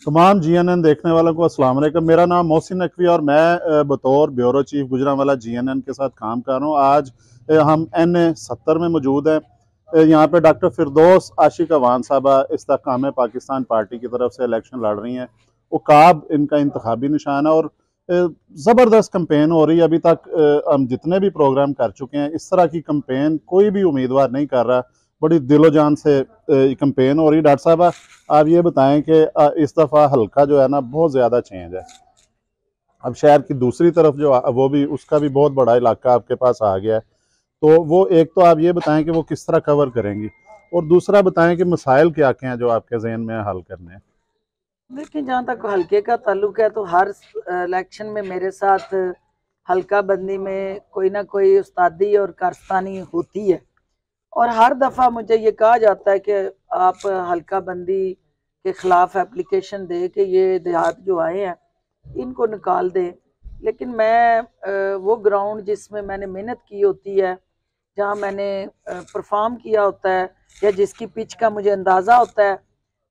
तमाम जीएनएन देखने वालों को अस्सलाम वालेकुम। मेरा नाम मोहसिन नकवी और मैं बतौर ब्यूरो चीफ गुजरांवाला जीएनएन के साथ काम कर रहा हूँ। आज हम NA 70 में मौजूद हैं। यहाँ पे डॉक्टर फिरदौस आशिक अवान साहबा इस्तेहकाम पाकिस्तान पार्टी की तरफ से इलेक्शन लड़ रही हैं। उकाब इनका इंतखाबी निशान है और ज़बरदस्त कंपेन हो रही है। अभी तक हम जितने भी प्रोग्राम कर चुके हैं, इस तरह की कंपेन कोई भी उम्मीदवार नहीं कर रहा। बड़ी दिलो जान से कंपेन हो रही है। डॉक्टर साहब, आप ये बताएं कि इस दफ़ा हल्का जो है ना बहुत ज़्यादा चेंज है। अब शहर की दूसरी तरफ जो वो भी उसका भी बहुत बड़ा इलाका आपके पास आ गया है। तो वो एक तो आप ये बताएं कि वो किस तरह कवर करेंगी, और दूसरा बताएं कि मसाइल क्या क्या हैं जो आपके जहन में हल करने हैं। देखिए, जहाँ तक हल्के का ताल्लुक है तो हर इलेक्शन में मेरे साथ हल्का बंदी में कोई ना कोई उस्तादी और कारस्तानी होती है। और हर दफ़ा मुझे ये कहा जाता है कि आप हल्का बंदी के खिलाफ एप्लीकेशन दे कि ये देहात जो आए हैं इनको निकाल दें। लेकिन मैं वो ग्राउंड जिसमें मैंने मेहनत की होती है, जहाँ मैंने परफॉर्म किया होता है, या जिसकी पिच का मुझे अंदाज़ा होता है,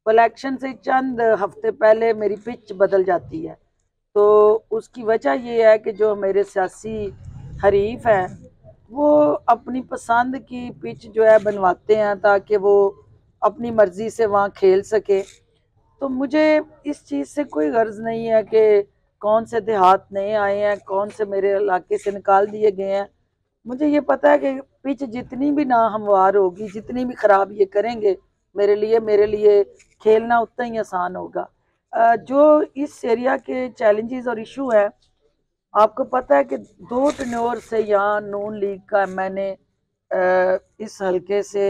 इलेक्शन से चंद हफ्ते पहले मेरी पिच बदल जाती है। तो उसकी वजह ये है कि जो मेरे सियासी हरीफ हैं वो अपनी पसंद की पिच जो है बनवाते हैं ताकि वो अपनी मर्जी से वहाँ खेल सके। तो मुझे इस चीज़ से कोई गर्ज नहीं है कि कौन से देहात नए आए हैं, कौन से मेरे इलाके से निकाल दिए गए हैं। मुझे ये पता है कि पिच जितनी भी ना हमवार होगी, जितनी भी ख़राब ये करेंगे, मेरे लिए खेलना उतना ही आसान होगा। जो इस एरिया के चैलेंजेस और इशू है, आपको पता है कि 2 टन्योर से यहाँ नून लीग का एमएनए इस हल्के से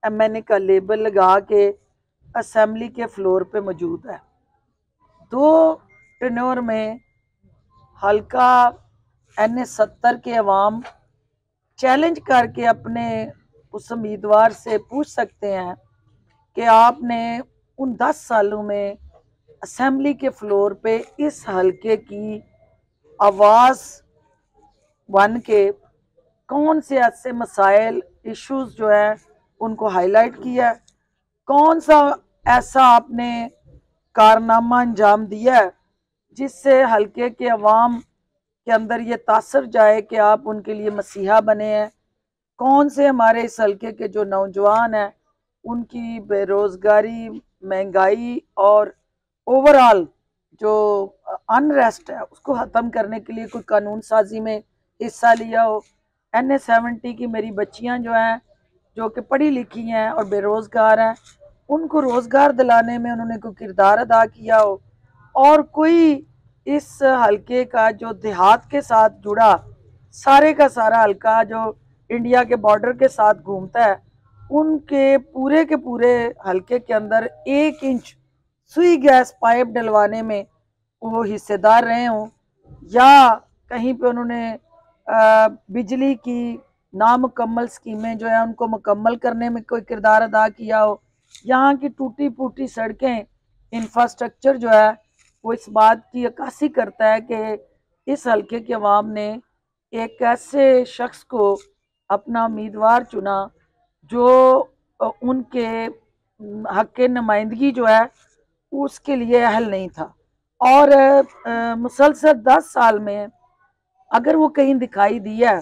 एमएनए का लेबल लगा के असेंबली के फ्लोर पे मौजूद है। 2 टन्योर में हल्का NA 70 के अवाम चैलेंज करके अपने उस उम्मीदवार से पूछ सकते हैं कि आपने उन 10 सालों में असेंबली के फ्लोर पे इस हल्के की आवाज़ बन के कौन से ऐसे मसाइल इश्यूज जो है उनको हाईलाइट किया है, कौन सा ऐसा आपने कारनामा अंजाम दिया है जिससे हल्के के अवाम के अंदर ये तासर जाए कि आप उनके लिए मसीहा बने हैं। कौन से हमारे इस हल्के के जो नौजवान हैं उनकी बेरोज़गारी, महंगाई और ओवरऑल जो अनरेस्ट है उसको ख़त्म करने के लिए कोई कानून साजी में हिस्सा लिया हो। NA 70 की मेरी बच्चियां जो हैं, जो कि पढ़ी लिखी हैं और बेरोज़गार हैं, उनको रोज़गार दिलाने में उन्होंने कोई किरदार अदा किया हो। और कोई इस हल्के का जो देहात के साथ जुड़ा सारे का सारा हल्का जो इंडिया के बॉर्डर के साथ घूमता है, उनके पूरे के पूरे हल्के के अंदर 1 इंच सुई गैस पाइप डलवाने में वो हिस्सेदार रहे हों, या कहीं पे उन्होंने बिजली की नामुकम्मल स्कीमें जो है उनको मुकम्मल करने में कोई किरदार अदा किया हो। यहाँ की टूटी फूटी सड़कें, इंफ्रास्ट्रक्चर जो है वो इस बात की अक्कासी करता है कि इस हल्के के अवाम ने एक ऐसे शख्स को अपना उम्मीदवार चुना जो उनके हक के नुमाइंदगी जो है उसके लिए अहल नहीं था। और मुसलसल 10 साल में अगर वो कहीं दिखाई दिया है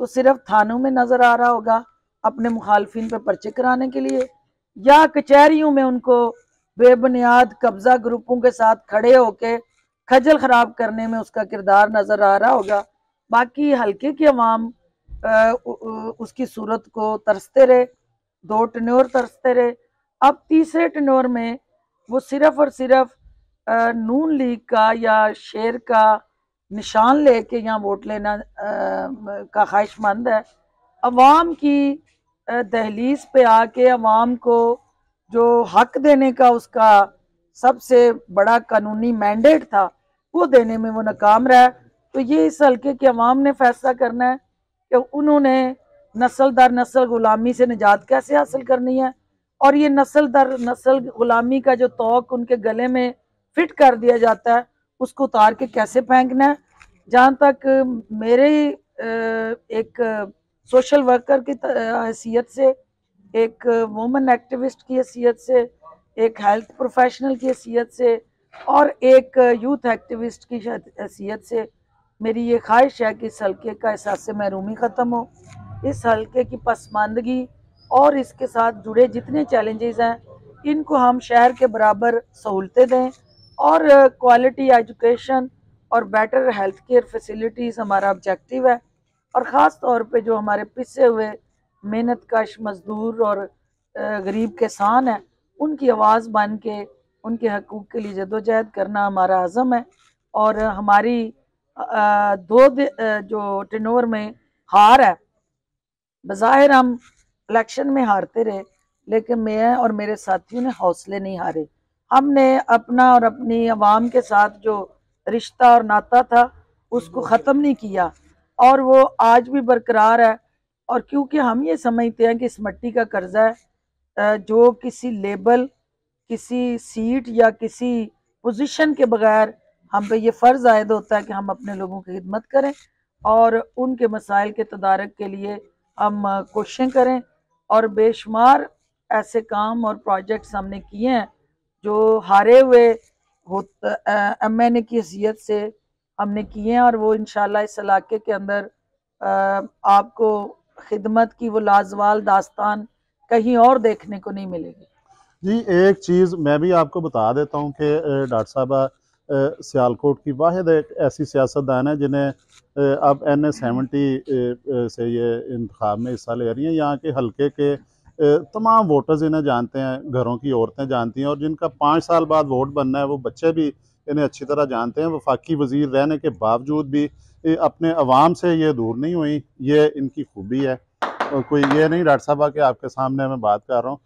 तो सिर्फ थानों में नज़र आ रहा होगा अपने मुखालफिन पर पर्चे कराने के लिए, या कचहरियों में उनको बेबुनियाद कब्जा ग्रुपों के साथ खड़े होके खजल खराब करने में उसका किरदार नज़र आ रहा होगा। बाकी हल्के की अवाम उसकी सूरत को तरसते रहे, 2 टन्योर तरसते रहे। अब तीसरे टन्योर में वो सिर्फ और सिर्फ नून लीग का या शेर का निशान लेके यहाँ वोट लेना का ख्वाहिशमंद है। अवाम की दहलीज पे आके अवाम को जो हक देने का उसका सबसे बड़ा कानूनी मैंडेट था वो देने में वो नाकाम रहा। तो ये इस हल्के के अवाम ने फैसला करना है कि उन्होंने नस्ल दर नस्ल गुलामी से निजात कैसे हासिल करनी है, और ये नस्ल दर नस्ल गुलामी का जो तौक उनके गले में फिट कर दिया जाता है उसको उतार के कैसे फेंकना है। जहाँ तक मेरे एक सोशल वर्कर की हैसियत से, एक वुमेन एक्टिविस्ट की हैसियत से एक हेल्थ प्रोफेशनल की हैसियत से और एक यूथ एक्टिविस्ट की हैसियत से मेरी ये ख्वाहिश है कि इस हल्के का एहसास महरूमी ख़त्म हो, इस हल्के की पसमानदगी और इसके साथ जुड़े जितने चैलेंजेस हैं इनको हम शहर के बराबर सहूलतें दें और क्वालिटी एजुकेशन और बेटर हेल्थ केयर फैसिलिटीज़ हमारा ऑब्जेक्टिव है। और ख़ास तौर पे जो हमारे पिसे हुए मेहनत कश मज़दूर और गरीब किसान हैं उनकी आवाज़ बन के उनके हकूक़ के लिए जदोजहद करना हमारा अज़म है। और हमारी जो टेनोवर में हार है, बज़ाहिर हम इलेक्शन में हारते रहे लेकिन मैं और मेरे साथियों ने हौसले नहीं हारे। हमने अपना और अपनी आवाम के साथ जो रिश्ता और नाता था उसको ख़त्म नहीं किया और वो आज भी बरकरार है। और क्योंकि हम ये समझते हैं कि इस मिट्टी का कर्जा है जो किसी लेबल, किसी सीट या किसी पोजीशन के बगैर हम पे ये फ़र्ज़ आयद होता है कि हम अपने लोगों की खिदमत करें और उनके मसाइल के तदारक के लिए हम कोशिशें करें। और बेशुमार ऐसे काम और प्रोजेक्ट्स हमने किए हैं जो हारे हुए MNA की हैसियत से हमने किए हैं और वो इंशाल्लाह इस इलाके के अंदर आपको खिदमत की वो लाजवाल दास्तान कहीं और देखने को नहीं मिलेगी। जी, एक चीज़ मैं भी आपको बता देता हूँ कि डॉक्टर साहबा सियालकोट की वाहिद एक ऐसी सियासतदान है जिन्हें अब NA 70 से ये इंतखाब में हिस्सा ले रही हैं। यहाँ के हल्के के तमाम वोटर्स इन्हें जानते हैं, घरों की औरतें जानती हैं और जिनका 5 साल बाद वोट बनना है वो बच्चे भी इन्हें अच्छी तरह जानते हैं। वफाकी वज़ीर रहने के बावजूद भी अपने अवाम से ये दूर नहीं हुई, ये इनकी खूबी है। और कोई ये नहीं डॉक्टर साहबा कि आपके सामने मैं बात कर रहा हूँ,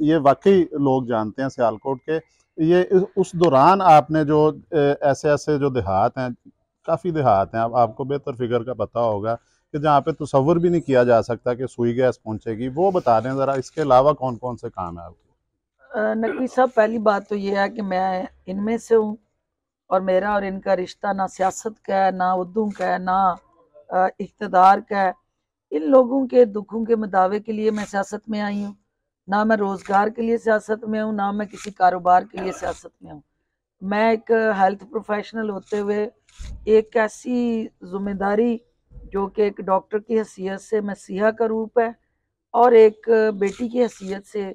ये वाकई लोग जानते हैं सियालकोट के। ये उस दौरान आपने जो ऐसे ऐसे जो देहात हैं, काफ़ी देहात हैं, आपको बेहतर फिगर का पता होगा कि जहाँ पे तसव्वुर भी नहीं किया जा सकता कि सुई गैस पहुँचेगी, वो बता दें ज़रा। इसके अलावा कौन कौन से काम है आपके? नकवी साहब, पहली बात तो ये है कि मैं इनमें से हूँ और मेरा और इनका रिश्ता ना सियासत का है, ना उद्दू का है, ना इक़्तिदार का है। इन लोगों के दुखों के मदावे के लिए मैं सियासत में आई हूँ, ना मैं रोज़गार के लिए सियासत में हूँ, ना मैं किसी कारोबार के लिए सियासत में हूँ। मैं एक हेल्थ प्रोफेशनल होते हुए एक ऐसी ज़िम्मेदारी जो कि एक डॉक्टर की हैसियत से मसीहा का रूप है और एक बेटी की हैसियत से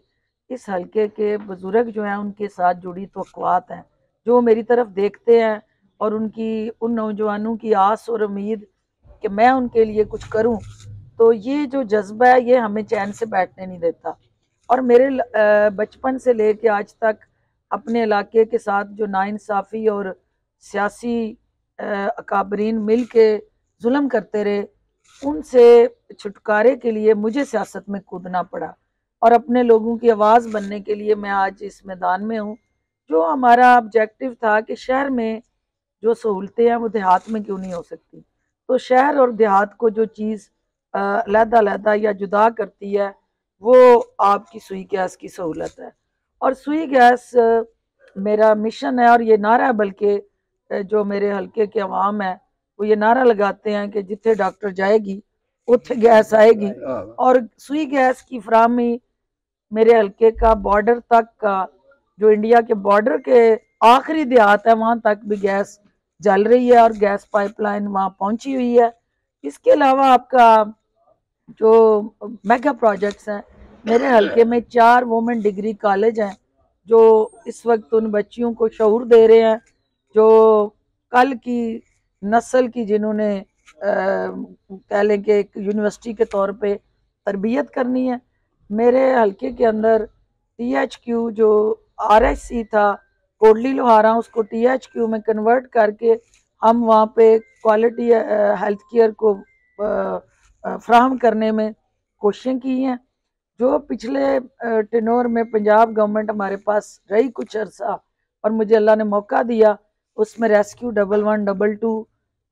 इस हल्के के बुज़ुर्ग जो हैं उनके साथ जुड़ी तवक्कुआत हैं जो मेरी तरफ देखते हैं और उनकी उन नौजवानों की आस और उम्मीद कि मैं उनके लिए कुछ करूं, तो ये जो जज्बा है ये हमें चैन से बैठने नहीं देता। और मेरे बचपन से लेके आज तक अपने इलाके के साथ जो नाइंसाफ़ी और सियासी अकाबरीन मिल के जुल्म करते रहे, उनसे छुटकारे के लिए मुझे सियासत में कूदना पड़ा और अपने लोगों की आवाज़ बनने के लिए मैं आज इस मैदान में हूँ। जो हमारा ऑब्जेक्टिव था कि शहर में जो सहूलतें हैं वो देहात में क्यों नहीं हो सकती, तो शहर और देहात को जो चीज़ अलहदा या जुदा करती है वो आपकी सुई गैस की सहूलत है। और सुई गैस मेरा मिशन है और ये नारा है, बल्कि जो मेरे हल्के के अवाम है वो ये नारा लगाते हैं कि जिथे डॉक्टर जाएगी उत्थे गैस आएगी। और सुई गैस की फराहमी मेरे हल्के का बॉर्डर तक का, जो इंडिया के बॉर्डर के आखिरी देहात है वहाँ तक भी गैस जल रही है और गैस पाइपलाइन वहाँ पहुँची हुई है। इसके अलावा आपका जो मेगा प्रोजेक्ट्स हैं, मेरे हल्के में 4 वुमेन डिग्री कॉलेज हैं जो इस वक्त उन बच्चियों को शऊर दे रहे हैं जो कल की नस्ल की, जिन्होंने कह लें कि एक यूनिवर्सिटी के तौर पे तरबियत करनी है। मेरे हल्के के अंदर THQ जो RSC था कोडली लोहारा, उसको THQ में कन्वर्ट करके हम वहाँ पे क्वालिटी हेल्थ केयर को फ्राहम करने में कोशिशें की हैं। जो पिछले टेनोर में पंजाब गवर्नमेंट हमारे पास रही कुछ अर्सा और मुझे अल्लाह ने मौका दिया, उसमें रेस्क्यू 1112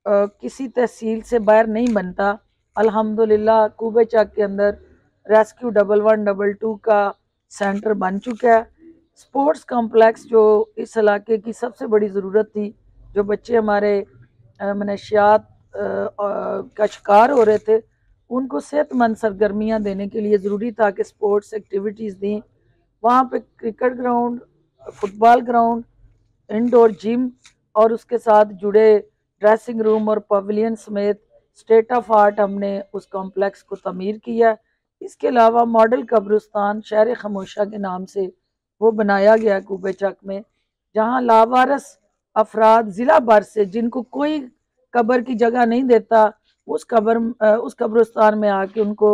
किसी तहसील से बाहर नहीं बनता। अल्हम्दुलिल्लाह कूबे चक के अंदर रेस्क्यू 1112 का सेंटर बन चुका है। स्पोर्ट्स कॉम्प्लेक्स जो इस इलाके की सबसे बड़ी ज़रूरत थी, जो बच्चे हमारे मनशियात का शिकार हो रहे थे, उनको सेहतमंद सरगर्मियाँ देने के लिए ज़रूरी था कि स्पोर्ट्स एक्टिविटीज़ दी। वहाँ पे cricket ground, football ground, indoor gym और उसके साथ जुड़े ड्रेसिंग रूम और पवेलियन समेत स्टेट ऑफ आर्ट हमने उस कॉम्प्लेक्स को तमीर किया। इसके अलावा मॉडल कब्रिस्तान शहर खामोशा के नाम से वो बनाया गया कूबे चक में, जहाँ लावारस अफराद ज़िला भर से जिनको कोई कब्र की जगह नहीं देता उस कब्रिस्तान में आके उनको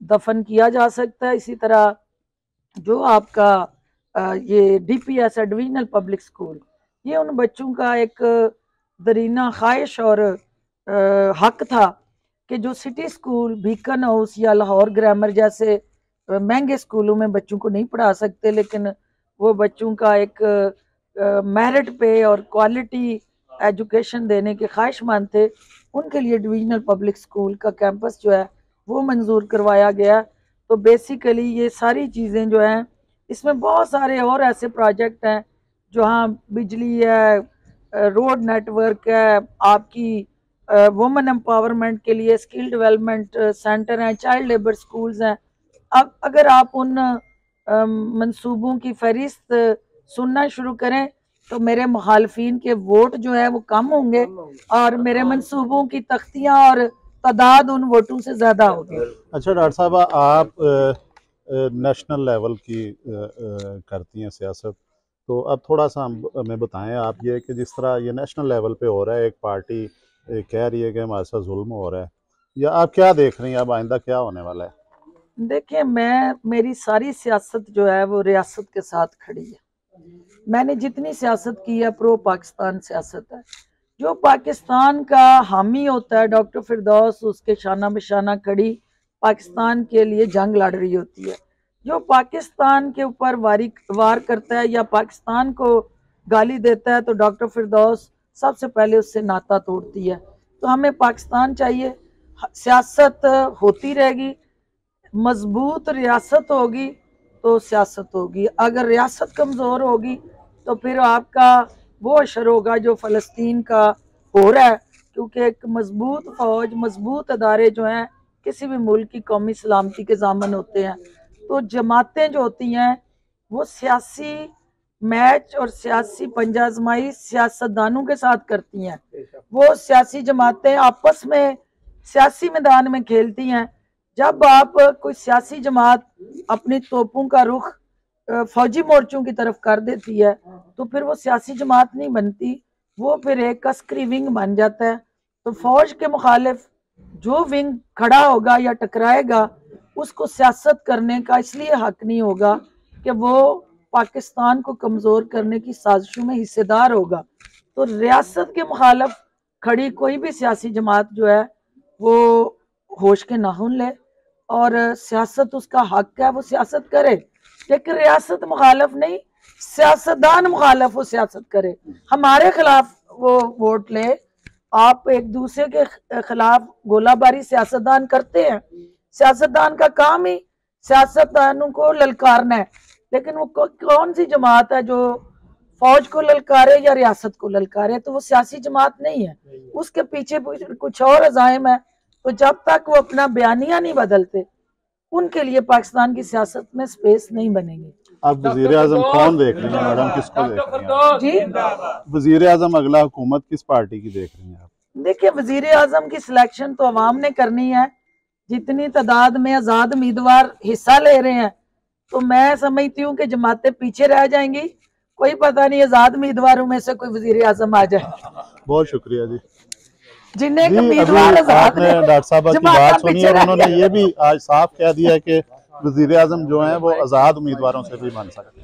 दफन किया जा सकता है। इसी तरह जो आपका ये DPS डिविजनल पब्लिक स्कूल, ये उन बच्चों का एक दरीना ख्वाहिश और हक था कि जो सिटी स्कूल, बीकन हाउस या लाहौर ग्रामर जैसे महंगे स्कूलों में बच्चों को नहीं पढ़ा सकते, लेकिन वो बच्चों का एक मेरिट पे और क्वालिटी एजुकेशन देने के ख्वाहिशमंद थे, उनके लिए डिविजनल पब्लिक स्कूल का कैंपस जो है वो मंजूर करवाया गया। तो बेसिकली ये सारी चीज़ें जो हैं, इसमें बहुत सारे और ऐसे प्रोजेक्ट हैं जहाँ बिजली है, रोड नेटवर्क है, आपकी वुमेन एम्पावरमेंट के लिए स्किल डेवलपमेंट सेंटर हैं, चाइल्ड लेबर स्कूल्स हैं। अब अगर आप उन मंसूबों की फहरिस्त सुनना शुरू करें तो मेरे मुखालफिन के वोट जो है वो कम होंगे और मेरे मंसूबों की तख्तियां और तादाद उन वोटों से ज़्यादा होगी। अच्छा डॉक्टर साहब, आप नेशनल लेवल की करती हैं सियासत, तो अब थोड़ा सा हमें बताएं आप ये कि जिस तरह ये नेशनल लेवल पे हो रहा है, एक पार्टी कह रही है कि हमारे साथ जुल्म हो रहा है, या आप क्या देख रही हैं, अब आइंदा क्या होने वाला है? देखिए, मेरी सारी सियासत जो है वो रियासत के साथ खड़ी है। मैंने जितनी सियासत की है प्रो पाकिस्तान सियासत है। जो पाकिस्तान का हामी होता है, डॉक्टर फिरदौस उसके शाना बिशाना खड़ी पाकिस्तान के लिए जंग लड़ रही होती है। जो पाकिस्तान के ऊपर वार करता है या पाकिस्तान को गाली देता है तो डॉक्टर फिरदौस सबसे पहले उससे नाता तोड़ती है। तो हमें पाकिस्तान चाहिए, सियासत होती रहेगी, मजबूत रियासत होगी तो सियासत होगी। अगर रियासत कमज़ोर होगी तो फिर आपका वो असर होगा जो फ़लस्तीन का हो रहा है, क्योंकि एक मजबूत फ़ौज, मजबूत अदारे जो हैं किसी भी मुल्क की कौमी सलामती के ज़ामन होते हैं। तो जमातें जो होती हैं वो सियासी मैच और सियासी पंजा आजमाई सियासतदानों के साथ करती हैं। वो सियासी जमातें आपस में सियासी मैदान में खेलती हैं। जब आप कोई सियासी जमात अपनी तोपों का रुख फौजी मोर्चों की तरफ कर देती है तो फिर वो सियासी जमात नहीं बनती, वो फिर एक अस्करी विंग बन जाता है। तो फौज के मुखालिफ जो विंग खड़ा होगा या टकराएगा उसको सियासत करने का इसलिए हक नहीं होगा कि वो पाकिस्तान को कमज़ोर करने की साजिशों में हिस्सेदार होगा। तो रियासत के मुखालिफ खड़ी कोई भी सियासी जमात जो है वो होश के नाखून ले और सियासत उसका हक है, वो सियासत करे, लेकिन रियासत मुखालिफ नहीं, सियासतदान मुखालिफ वो सियासत करे। हमारे खिलाफ वो वोट ले, आप एक दूसरे के खिलाफ गोलाबारी सियासतदान करते हैं। सियासतदान का काम ही सियासतदानों को ललकारना है, लेकिन वो कौन सी जमात है जो फौज को ललकारे या रियासत को ललकारे? तो वो सियासी जमात नहीं है, उसके पीछे कुछ और अज़ाइम है। तो जब तक वो अपना बयानिया नहीं बदलते उनके लिए पाकिस्तान की सियासत में स्पेस नहीं बनेगी। आप वज़ीर आज़म कौन देख रही हैं मैडम, किसको देख रही हैं जी? वज़ीर आज़म अगला हुकूमत किस पार्टी की देख रही हैं आप? देखिए, वज़ीर आज़म की सिलेक्शन तो अवाम ने करनी है। जितनी तादाद में आज़ाद उम्मीदवार हिस्सा ले रहे हैं तो मैं समझती हूँ कि जमातें पीछे रह जाएंगी। कोई पता नहीं आज़ाद उम्मीदवारों में से कोई वज़ीर आज़म आ जाए। बहुत शुक्रिया जी। जिन्हें उम्मीदवार आपने डॉक्टर साहब की बात सुनी और उन्होंने ये भी आज साफ कह दिया कि वज़ीर आज़म जो है वो आज़ाद उम्मीदवारों से भी बन सकते हैं।